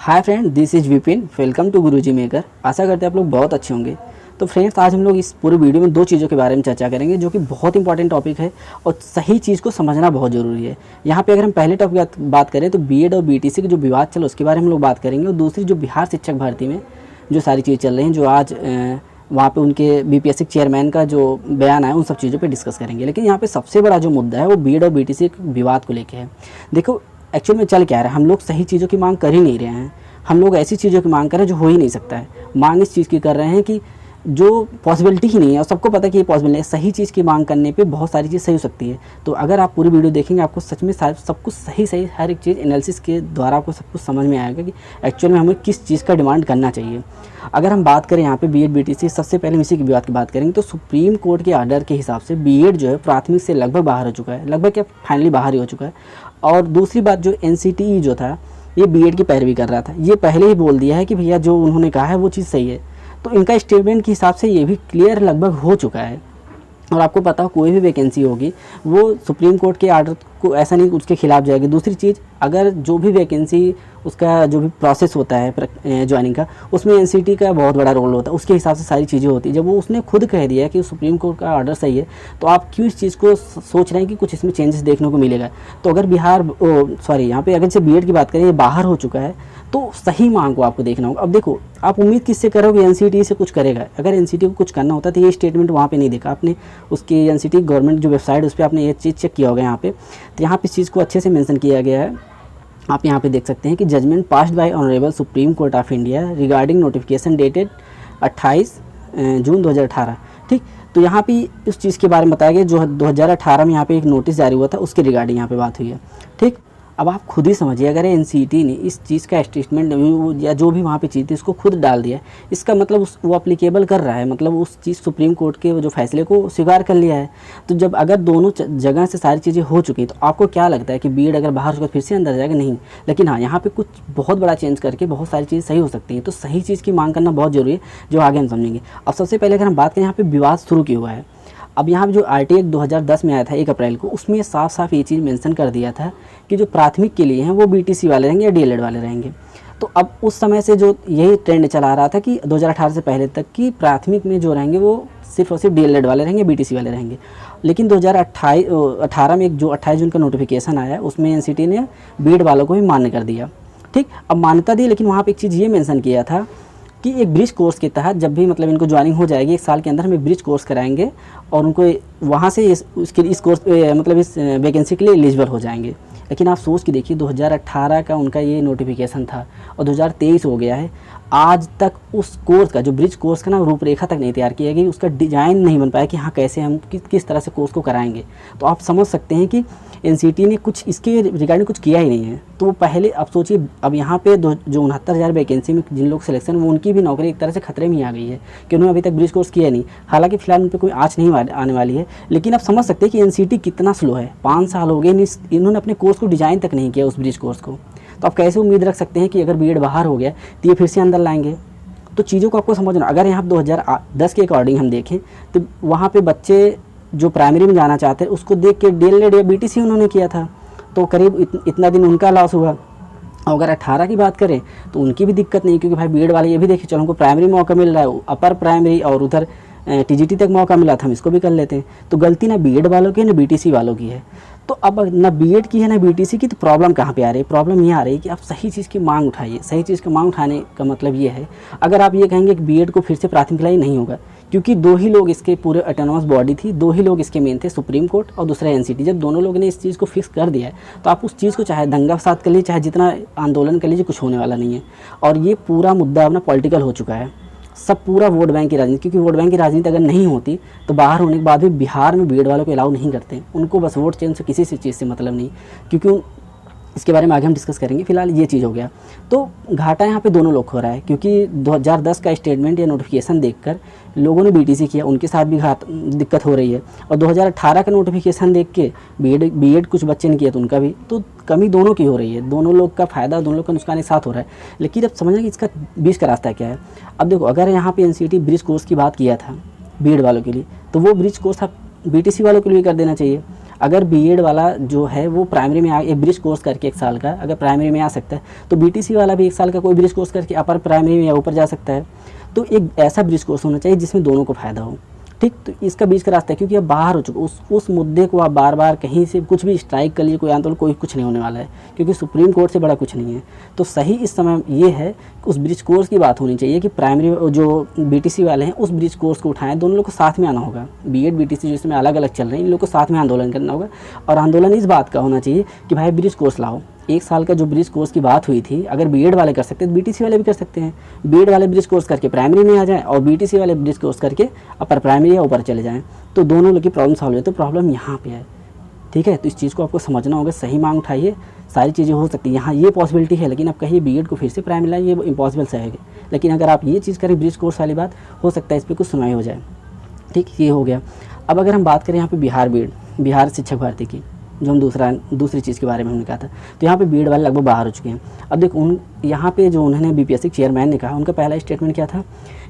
Hi friend, this is Vipin. Welcome to Guruji maker. आशा करते हैं आप लोग बहुत अच्छे होंगे। तो फ्रेंड्स, आज हम लोग इस पूरे वीडियो में दो चीज़ों के बारे में चर्चा करेंगे जो कि बहुत इंपॉर्टेंट टॉपिक है और सही चीज़ को समझना बहुत ज़रूरी है। यहाँ पे अगर हम पहले टॉपिक की बात करें तो बीएड और बीटीसी के जो विवाद चला उसके बारे में हम लोग बात करेंगे, और दूसरी जो बिहार शिक्षक भर्ती में जो सारी चीज़ चल रही हैं, जो आज वहाँ पे उनके बीपीएससी चेयरमैन का जो बयान आया, उन सब चीज़ों पे डिस्कस करेंगे। लेकिन यहाँ पे सबसे बड़ा जो मुद्दा है वो बीएड और बीटीसी के विवाद को लेके है। देखो, एक्चुअल में चल क्या रहा है, हम लोग सही चीज़ों की मांग कर ही नहीं रहे हैं। हम लोग ऐसी चीज़ों की मांग कर रहे हैं जो हो ही नहीं सकता है। मांग इस चीज़ की कर रहे हैं कि जो पॉसिबिलिटी ही नहीं है, और सबको पता है कि ये पॉसिबल नहीं है। सही चीज़ की मांग करने पे बहुत सारी चीज़ सही हो सकती है। तो अगर आप पूरी वीडियो देखेंगे, आपको सच में सब कुछ सही हर एक चीज़ एनालिसिस के द्वारा आपको सब कुछ समझ में आएगा कि एक्चुअल में हमें किस चीज़ का डिमांड करना चाहिए। अगर हम बात करें यहाँ पे बीएड बीटीसी, सबसे पहले इसी की बात करेंगे। तो सुप्रीम कोर्ट के आर्डर के हिसाब से बीएड जो है प्राथमिक से लगभग बाहर हो चुका है, लगभग क्या फाइनली बाहर ही हो चुका है। और दूसरी बात, जो एनसीटीई जो था ये बीएड की पैरवी कर रहा था। ये पहले ही बोल दिया है कि भैया जो उन्होंने कहा है वो चीज़ सही है। तो इनका स्टेटमेंट के हिसाब से ये भी क्लियर लगभग हो चुका है। और आपको पता हो, कोई भी वैकेंसी होगी वो सुप्रीम कोर्ट के आर्डर को ऐसा नहीं उसके खिलाफ जाएगी। दूसरी चीज़, अगर जो भी वैकेंसी उसका जो भी प्रोसेस होता है ज्वाइनिंग का, उसमें एनसीटी का बहुत बड़ा रोल होता है। उसके हिसाब से सारी चीज़ें होती है। जब वो उसने खुद कह दिया कि सुप्रीम कोर्ट का आर्डर सही है, तो आप क्यों इस चीज़ को सोच रहे हैं कि कुछ इसमें चेंजेस देखने को मिलेगा। तो अगर यहाँ पे अगर से बीएड की बात करें, ये बाहर हो चुका है, तो सही मांग को आपको देखना होगा। अब देखो, आप उम्मीद किससे करोगे, एनसीटी से कुछ करेगा। अगर एनसीटी को कुछ करना होता तो ये स्टेटमेंट वहाँ पे नहीं देखा आपने। उसकी एनसीटी गवर्नमेंट जो वेबसाइट, उस पर आपने ये चीज़ चेक किया होगा। यहाँ पे तो यहाँ पे इस चीज़ को अच्छे से मेंशन किया गया है। आप यहाँ पे देख सकते हैं कि judgement passed by honourable supreme court of India regarding notification dated 28 June 2018। ठीक, तो यहाँ पे उस चीज़ के बारे में बताया गया जो 2018 में यहाँ पे एक नोटिस जारी हुआ था, उसके रिगार्डिंग यहाँ पे बात हुई है। ठीक, अब आप खुद ही समझिए, अगर एनसीटी ने इस चीज़ का स्टेटमेंट या जो भी वहाँ पे चीज़ थी इसको खुद डाल दिया, इसका मतलब वो अप्लीकेबल कर रहा है, मतलब उस चीज़ सुप्रीम कोर्ट के जो फैसले को स्वीकार कर लिया है। तो जब अगर दोनों जगह से सारी चीज़ें हो चुकी तो आपको क्या लगता है कि बीएड अगर बाहर होकर फिर से अंदर जाएगा? नहीं। लेकिन हाँ, यहाँ पर कुछ बहुत बड़ा चेंज करके बहुत सारी चीज़ सही हो सकती है। तो सही चीज़ की मांग करना बहुत ज़रूरी है, जो आगे हम समझेंगे। अब सबसे पहले अगर हम बात करें, यहाँ पर विवाद शुरू क्यों हुआ है। अब यहाँ पे जो आरटीआई एक्ट 2010 में आया था 1 अप्रैल को, उसमें साफ ये चीज़ मेंशन कर दिया था कि जो प्राथमिक के लिए हैं वो बीटीसी वाले रहेंगे या डीएलएड वाले रहेंगे। तो अब उस समय से जो यही ट्रेंड चला रहा था कि 2018 से पहले तक कि प्राथमिक में जो रहेंगे वो सिर्फ और सिर्फ डीएलएड वाले रहेंगे, बीटीसी वाले रहेंगे। लेकिन 2018 में जो 28 जून का नोटिफिकेशन आया, उसमें एनसीटी ने बीएड वालों को भी मान्य कर दिया। ठीक, अब मान्यता दी, लेकिन वहाँ पर एक चीज़ ये मैंसन किया था कि एक ब्रिज कोर्स के तहत जब भी मतलब इनको ज्वाइनिंग हो जाएगी, 1 साल के अंदर हम एक ब्रिज कोर्स कराएंगे और उनको वहाँ से इस कोर्स पे मतलब इस वैकेंसी के लिए एलिजिबल हो जाएंगे। लेकिन आप सोच के देखिए, 2018 का उनका ये नोटिफिकेशन था और 2023 हो गया है। आज तक उस कोर्स का, जो ब्रिज कोर्स का ना, रूपरेखा तक नहीं तैयार किया गई, उसका डिज़ाइन नहीं बन पाया कि हाँ कैसे हम किस तरह से कोर्स को कराएंगे। तो आप समझ सकते हैं कि एनसीटी ने कुछ इसके रिगार्डिंग कुछ किया ही नहीं है। तो पहले आप सोचिए, अब यहाँ पे जो 69,000 वैकेंसी में जिन लोग सिलेक्शन, वो उनकी भी नौकरी एक तरह से खतरे में ही आ गई है कि उन्होंने अभी तक ब्रिज कोर्स किया नहीं। हालांकि फिलहाल उन पर कोई आँच नहीं आने वाली है, लेकिन आप समझ सकते हैं कि एनसीटी कितना स्लो है। 5 साल हो गए, इन्होंने अपने कोर्स को डिज़ाइन तक नहीं किया, उस ब्रिज कोर्स को। तो आप कैसे उम्मीद रख सकते हैं कि अगर बीएड बाहर हो गया तो ये फिर से अंदर लाएंगे। तो चीज़ों को आपको समझना। अगर यहाँ 2010 के अकॉर्डिंग हम देखें तो वहाँ पे बच्चे जो प्राइमरी में जाना चाहते हैं उसको देख के डीएलएड या बीटीसी उन्होंने किया था, तो करीब इतना दिन उनका लॉस हुआ। और अगर 18 की बात करें तो उनकी भी दिक्कत नहीं, क्योंकि भाई बीएड वाले ये भी देखिए, चलो हमको प्राइमरी में मौका मिल रहा है, अपर प्राइमरी और उधर टीजीटी तक मौका मिला था, हम इसको भी कर लेते हैं। तो गलती ना बीएड वालों की है ना बीटीसी वालों की है। तो अब ना बीएड की है ना बीटीसी की, तो प्रॉब्लम कहाँ पे आ रही है? प्रॉब्लम ये आ रही है कि आप सही चीज़ की मांग उठाइए। सही चीज़ की मांग उठाने का मतलब ये है, अगर आप ये कहेंगे कि बीएड को फिर से प्राथमिकता नहीं होगा, क्योंकि 2 ही लोग इसके पूरे ऑटोनॉमस बॉडी थी, 2 ही लोग इसके मेन थे, सुप्रीम कोर्ट और दूसरा एनसीटी। जब दोनों लोगों ने इस चीज़ को फिक्स कर दिया है, तो आप उस चीज़ को चाहे दंगा फसाद कर लीजिए, चाहे जितना आंदोलन कर लीजिए, कुछ होने वाला नहीं है। और ये पूरा मुद्दा अपना पॉलिटिकल हो चुका है, सब पूरा वोट बैंक की राजनीति। क्योंकि वोट बैंक की राजनीति अगर नहीं होती तो बाहर होने के बाद भी बिहार में बीएड वालों को अलाउ नहीं करते। उनको बस वोट चेंज से किसी से चीज़ से मतलब नहीं, क्योंकि इसके बारे में आगे हम डिस्कस करेंगे। फिलहाल ये चीज़ हो गया। तो घाटा यहाँ पे दोनों लोग हो रहा है, क्योंकि 2010 का स्टेटमेंट या नोटिफिकेशन देखकर लोगों ने बीटीसी किया, उनके साथ भी दिक्कत हो रही है। और 2018 का नोटिफिकेशन देख के बीएड कुछ बच्चे ने किया तो उनका भी, तो कमी दोनों की हो रही है। दोनों लोग का फ़ायदा, दोनों लोग का नुकसान एक साथ हो रहा है। लेकिन अब समझना कि इसका बीच का रास्ता क्या है। अब देखो, अगर यहाँ पे एनसीटी ब्रिज कोर्स की बात किया था बीएड वालों के लिए, तो वो ब्रिज कोर्स आप बीटीसी वालों के लिए कर देना चाहिए। अगर बीएड वाला जो है वो प्राइमरी में एक ब्रिज कोर्स करके 1 साल का अगर प्राइमरी में आ सकता है, तो बीटीसी वाला भी 1 साल का कोई ब्रिज कोर्स करके अपर प्राइमरी में या ऊपर जा सकता है। तो एक ऐसा ब्रिज कोर्स होना चाहिए जिसमें दोनों को फ़ायदा हो, ठीक। तो इसका बीच का रास्ता है, क्योंकि अब बाहर हो चुका उस मुद्दे को आप बार बार कहीं से कुछ भी स्ट्राइक कर लीजिए, कोई आंदोलन कोई कुछ नहीं होने वाला है, क्योंकि सुप्रीम कोर्ट से बड़ा कुछ नहीं है। तो सही इस समय ये है कि उस ब्रिज कोर्स की बात होनी चाहिए कि प्राइमरी जो बीटीसी वाले हैं उस ब्रिज कोर्स को उठाएं, दोनों लोग को साथ में आना होगा। बीएड बीटीसी जो इसमें अलग अलग चल रहे हैं, इन लोग को साथ में आंदोलन करना होगा। और आंदोलन इस बात का होना चाहिए कि भाई ब्रिज कोर्स लाओ। 1 साल का जो ब्रिज कोर्स की बात हुई थी, अगर बीएड वाले कर सकते हैं तो बीटीसी वाले भी कर सकते हैं। बीएड वाले ब्रिज कोर्स करके प्राइमरी में आ जाएं और बीटीसी वाले ब्रिज कोर्स करके अपर प्राइमरी या ऊपर चले जाएं, तो दोनों लोग की प्रॉब्लम सॉल्व है। तो प्रॉब्लम यहाँ पे है, ठीक है। तो इस चीज़ को आपको समझना होगा, सही मांग उठाइए, सारी चीज़ें हो सकती हैं। यहाँ ये पॉसिबिलिटी है, लेकिन आप कहिए बीएड को फिर से प्राइमरी लाएं, ये इम्पॉसिबल से है। लेकिन अगर आप ये चीज़ करें ब्रिज कोर्स वाली बात, हो सकता है इस पर कुछ सुनवाई हो जाए, ठीक। ये हो गया। अब अगर हम बात करें यहाँ पे बिहार बीएड, बिहार शिक्षक भर्ती की, जो हम दूसरी चीज़ के बारे में हमने कहा था, तो यहाँ पे बीएड वाले लगभग बाहर हो चुके हैं। अब देखो यहाँ पे जो उन्होंने बीपीएससी चेयरमैन ने कहा, उनका पहला स्टेटमेंट क्या था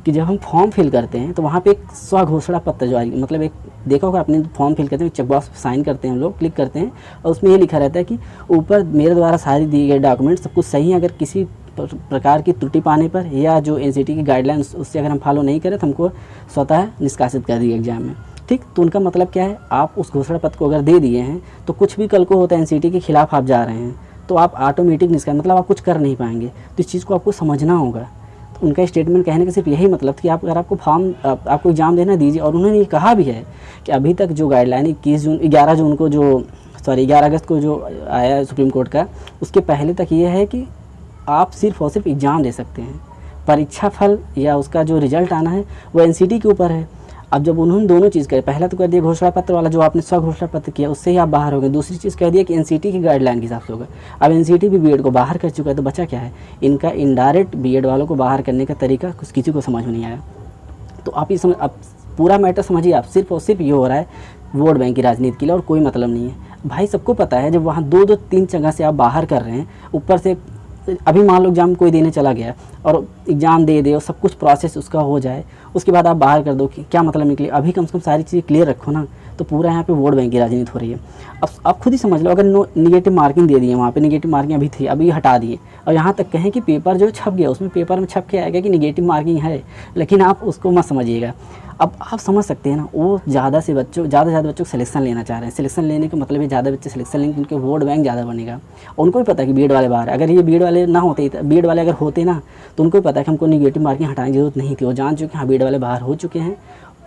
कि जब हम फॉर्म फिल करते हैं तो वहाँ पे एक स्वघोषणा पत्र जो है, मतलब एक देखा होगा अपने फॉर्म फिल करते हैं, चेकबॉक्स साइन करते हैं हम लोग, क्लिक करते हैं और उसमें ये लिखा रहता है कि ऊपर मेरे द्वारा सारी दिए गए डॉक्यूमेंट सब कुछ सही है, अगर किसी प्रकार की त्रुटि पाने पर या जो एनसीटी की गाइडलाइंस उससे अगर हम फॉलो नहीं करें तो हमको स्वतः निष्कासित कर दिए एग्जाम में, ठीक। तो उनका मतलब क्या है, आप उस घोषणा पत्र को अगर दे दिए हैं तो कुछ भी कल को होता है एनसीटी के खिलाफ आप जा रहे हैं तो आप ऑटोमेटिक निष्कासित, मतलब आप कुछ कर नहीं पाएंगे। तो इस चीज़ को आपको समझना होगा। तो उनका स्टेटमेंट कहने का सिर्फ यही मतलब कि आप अगर आपको फॉर्म आपको एग्जाम देना दीजिए। और उन्होंने ये कहा भी है कि अभी तक जो गाइडलाइन 11 अगस्त को जो आया है सुप्रीम कोर्ट का, उसके पहले तक ये है कि आप सिर्फ और सिर्फ एग्ज़ाम दे सकते हैं, परीक्षा फल या उसका जो रिजल्ट आना है वो एनसीटी के ऊपर है। अब जब उन्होंने दोनों चीज़ करे, पहला तो कर दिया घोषणा पत्र वाला जो आपने स्व घोषणा पत्र किया उससे ही आप बाहर हो गए, दूसरी चीज़ कह दिया कि एनसीटी की गाइडलाइन के हिसाब से होगा। अब एनसीटी भी बीएड को बाहर कर चुका है, तो बचा क्या है, इनका इनडायरेक्ट बीएड वालों को बाहर करने का तरीका कुछ किसी को समझ में नहीं आया। तो आप ये समझ, अब पूरा मैटर समझिए आप, सिर्फ और सिर्फ ये हो रहा है वोट बैंक की राजनीति के लिए और कोई मतलब नहीं है। भाई सबको पता है जब वहाँ 2-3 जगह से आप बाहर कर रहे हैं, ऊपर से अभी मान लो एग्ज़ाम कोई देने चला गया और एग्ज़ाम दे दे और सब कुछ प्रोसेस उसका हो जाए, उसके बाद आप बाहर कर दो, कि क्या मतलब निकले। अभी कम से कम सारी चीज़ें क्लियर रखो ना। तो पूरा यहाँ पे वोट बैंक की राजनीति हो रही है। अब आप खुद ही समझ लो, अगर निगेटिव मार्किंग दे दी है, वहाँ पे निगेटिव मार्किंग अभी थी, अभी हटा दिए, और यहाँ तक कहें कि पेपर जो छप गया उसमें पेपर में छप के आएगा कि निगेटिव मार्किंग है, लेकिन आप उसको मत समझिएगा। अब आप समझ सकते हैं ना, वो ज़्यादा से ज़्यादा बच्चों को सिलेक्शन लेना चाह रहे हैं। सिलेक्शन लेने का मतलब है ज़्यादा बच्चे सिलेक्शन लेंगे, उनके वोट बैंक ज़्यादा बनेगा। उनको भी पता है कि बीएड वाले बाहर है। अगर ये बीएड वाले ना होते, बीएड वाले अगर होते ना, तो उनको भी पता है कि हमको निगेटिव मार्किंग हटाने की जरूरत नहीं थी। वो जान चुके हैं हाँ बीएड वाले बाहर हो चुके हैं,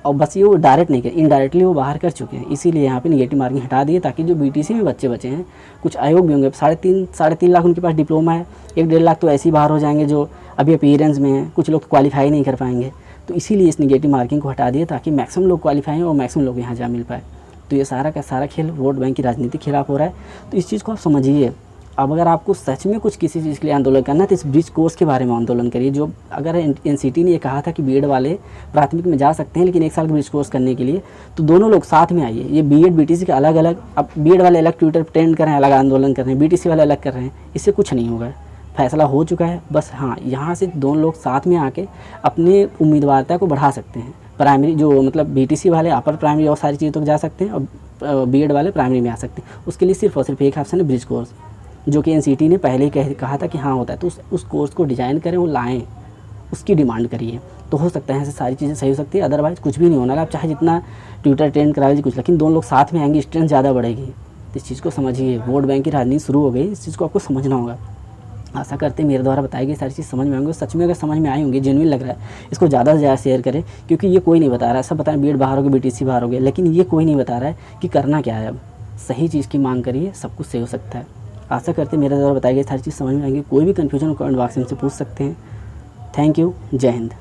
और बस ये वो डायरेक्ट नहीं कर, इनडायरेक्टली वो बाहर कर चुके हैं। इसीलिए यहाँ पे निगेटिव मार्किंग हटा दिए, ताकि जो बीटीसी में बच्चे बचे हैं, कुछ आयोग भी होंगे, 3.5 लाख उनके पास डिप्लोमा है, 1-1.5 लाख तो ऐसे ही बाहर हो जाएंगे जो अभी अपीयरेंस में हैं, कुछ लोग तो क्वालिफाई नहीं कर पाएंगे। तो इसीलिए इस निगेटिव मार्किंग को हटा दिए, ताकि मैक्सिमम लोग क्वालिफाई हैं और मैक्सिमम लोग यहाँ जा मिल पाए। तो ये सारा का सारा खेल वोट बैंक की राजनीति के खिलाफ हो रहा है। तो इस चीज़ को आप समझिए। अब अगर आपको सच में कुछ किसी चीज़ के लिए आंदोलन करना है तो इस ब्रिज कोर्स के बारे में आंदोलन करिए। जो अगर एनसीटी ने ये कहा था कि बीएड वाले प्राथमिक में जा सकते हैं, लेकिन 1 साल का ब्रिज कोर्स करने के लिए, तो दोनों लोग साथ में आइए। ये बीएड बीटीसी के अलग अलग, अब बीएड वाले अलग ट्विटर ट्रेंड कर रहे हैं, अलग आंदोलन कर रहे हैं, बीटीसी वाले अलग कर रहे हैं, इससे कुछ नहीं होगा। फैसला हो चुका है, बस हाँ यहाँ से दोनों लोग साथ में आके अपनी उम्मीदवारता को बढ़ा सकते हैं। प्राइमरी जो मतलब बीटीसी वाले अपर प्राइमरी और सारी चीज़ों तक जा सकते हैं, और बीएड वाले प्राइमरी में आ सकते हैं। उसके लिए सिर्फ और सिर्फ एक ऑप्शन है ब्रिज कोर्स, जो कि एनसीटी ने पहले ही कहा था कि हाँ होता है। तो उस कोर्स को डिज़ाइन करें, वो लाएँ, उसकी डिमांड करिए, तो हो सकता है ऐसे सारी चीज़ें सही हो सकती है। अदरवाइज़ कुछ भी नहीं होना। आप चाहे जितना ट्विटर ट्रेंड करा लीजिए कुछ, लेकिन दोनों लोग साथ में आएंगे, स्ट्रेंथ ज़्यादा बढ़ेगी। तो इस चीज़ को समझिए, वोट बैंक की राजनीति शुरू हो गई, इस चीज़ को आपको समझना होगा। आशा करते हैं मेरे द्वारा बताई गई सारी चीज़ समझ में आएंगे। सच में अगर समझ में आई होंगी, जेन्युइन लग रहा है, इसको ज़्यादा से ज़्यादा शेयर करें, क्योंकि ये कोई नहीं बता रहा है। सब बता रहे बीएड बाहर हो गए, बीटीसी बाहर हो गए, लेकिन ये कोई नहीं बता रहा है कि करना क्या है। अब सही चीज़ की मांग करिए, सब कुछ सही हो सकता है। आशा करते हैं मेरे द्वारा बताई गई सारी चीज़ समझ में आएंगी। कोई भी कन्फ्यूजन कमेंट बॉक्स में से पूछ सकते हैं। थैंक यू, जय हिंद।